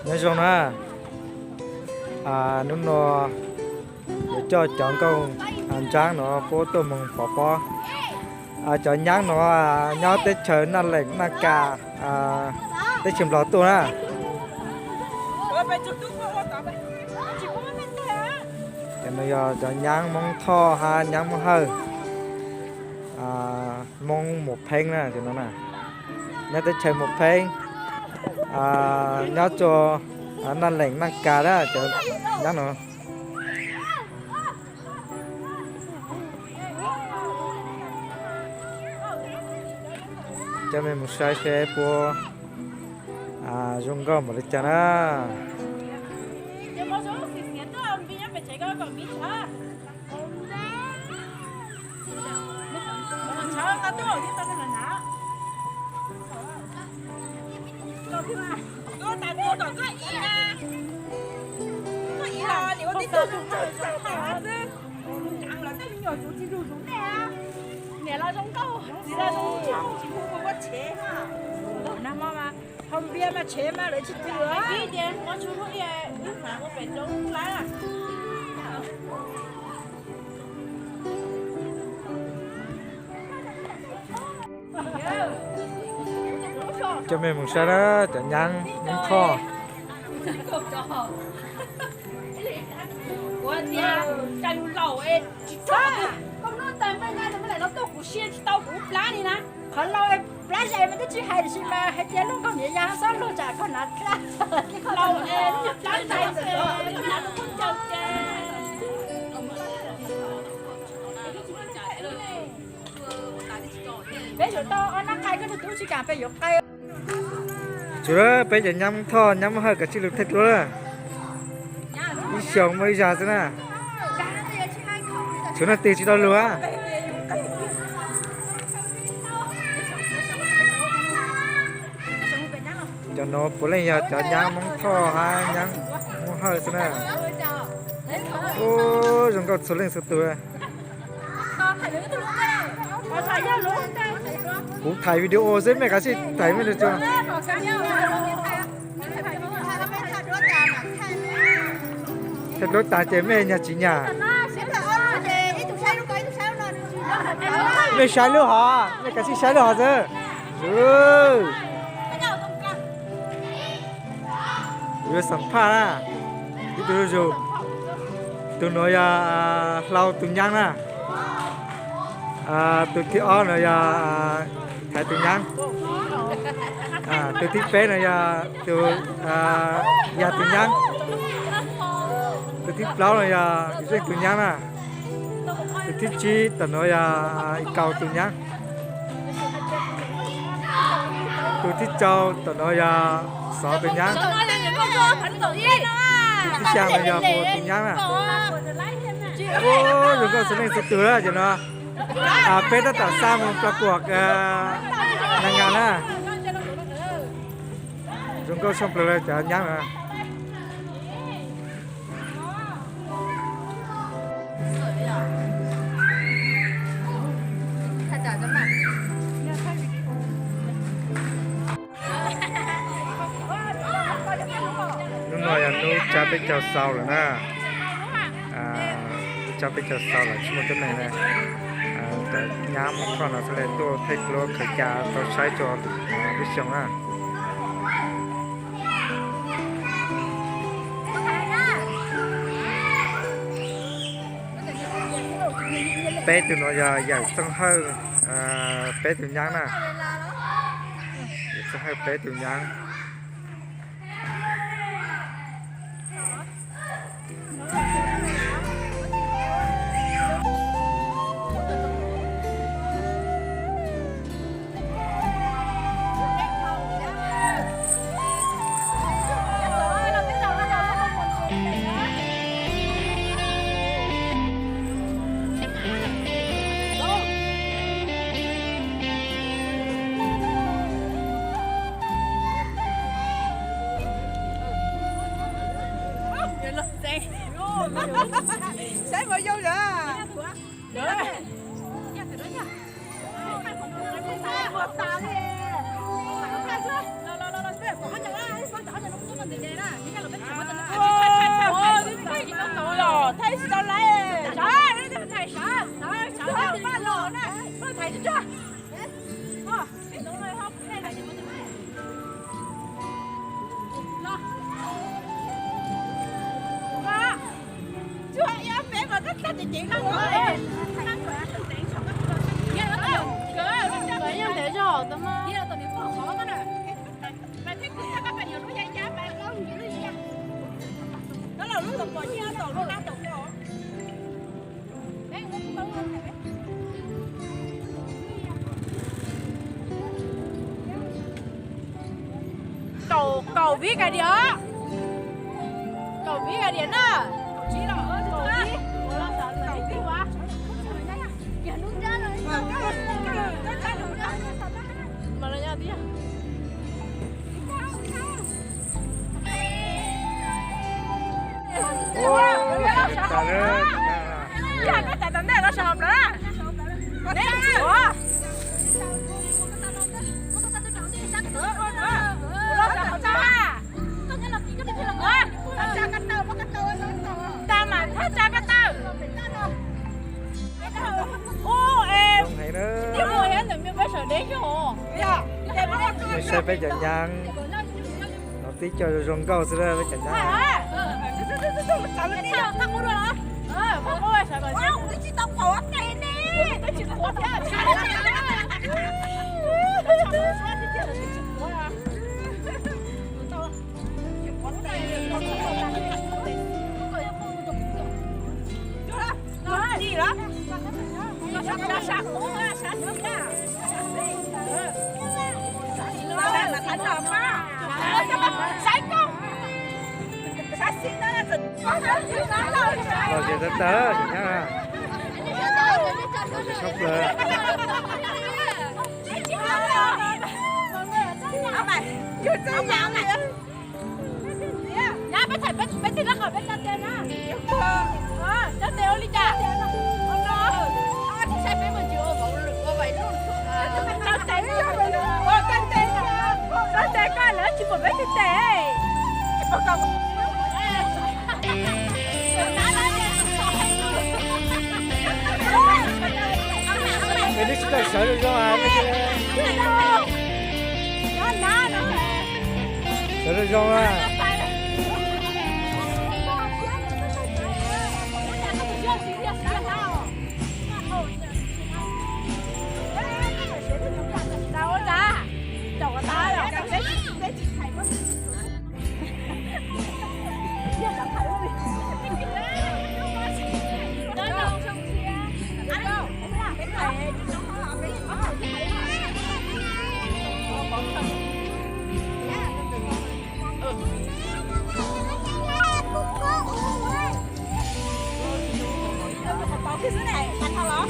nói chung là nó để cho chọn câu ăn tráng nó phố tôi mừng bỏ chọn nhang nó nhớ tết trời nó lạnh nó cả tết chìm lọt tôi á cái này giờ chọn nhang mong tho ha nhang mong hơi mong một phen nè thì nó nè nhớ tết trời một phen nhớ cho nó lạnh nó cả đó cho nhớ nó cho mình một sai xe của dùng gom một chút nữa mẹ lo giống câu, gì là giống câu, chỉ mua có chế ha. Năm mà không biết mà chế mà lấy chút nữa. Cái gì, có chú không vậy, nước nào có phải giống lá à? cho mình một sai đó cho nhang nhang kho我天，加油老哎，啥？không nó tầm bên ngay mà lại nó tôi cũng xuyên tao cũng lá đi nè, còn lâu em lá gì mà cái chữ hay thì mà hay tiếng nó có nghĩa ra sao nó chả có nát ra, lâu em lá tay rồi, nó không chào chè. Bây giờ tao ăn cay cái tôi chỉ cảm thấy有cay. chú đó bây giờ nhắm tho nhắm hơi cả chiếc lục thịt luôn á đi xong mới ra thế nè chú nó tiền chỉ đâu luôn á cho nó bữa nay giờ cho nhắm mong tho ha nhắm mong hơi thế nè ô chúng có số lượng số tuổi cũngถ่ายวิดีโอใช่ไหมครับสิถ่ายไม่ได้จ้ะthật đối tại chế mẹ nhà chị nhà mẹ sai luôn hả mẹ cái gì sai luôn hả chứ vừa sắm pha à cái từ rồi từ nói lau từ nhang à từ khi on rồi thái từ nhang từ thiết bé này từ nhà từ nhang từ thiết lâu này cái từ nhang à từ thiết chi từ nói cầu từ nhang từ thiết châu từ nói sáu từ nhang từ thiết sang này một từ nhang à ô rồi con sẽ lên từ từ đó cho nó bé đã tạo ra một cuộc năng ngàn á chúng tôi xong rồi chả nhang à lúc này anh nuôi cha biết chào sau rồi nè cha biết chào sau là chỉ một cái này nè nhà một con là sẽ tôi thấy lo khởi cha tôi sai cho biết xong à bé từ nó giờ dài tăng hơn bé từ nhang nè tăng hơn bé từ nhang Sáng ngồi vô rồi. Được. Lo, bỏ hết cho nó, con chó cho nó cũng có mình tiền nè. vậy em để cho họ tao mà đó là lúc tập bò chia tổ lúc đang tổ cái đó cầu viết cái gì đó cầu viết cái gì đó chỉ là cầu viết cầu viết quá mà là nhà tí à Trời ơi. cái tài tấn này nó sợp đó đấy ta mà hết cha cái tao ô em Không hay nữa. nhưng mà em đừng biết bây giờ đấy chứ hổ Mình sẽ phải chẳng nhang. Nó tí cho rong câu sẽ phải chẳng nhang. tao có rồi hả không có ai sợ rồi chứ tôi chỉ tao bỏ cái nè tôi chỉ có thế gì đó là thành hợp mà sai công sai xin đó là tình Rồi chị tới tớ chị nhá. Sốc lên. ông này chưa chơi nào này nha bé thầy bé thì nó khỏi bé chân tên á chân tên đi cha sai bé mình chưa có vậy luôn chân tên con tê coi nữa chỉ một bé tê tê một con Cái đứa chúng sợ được không à? Sợ được không à? đâu ra chồng của ta rồi cái dưới này anh thao ló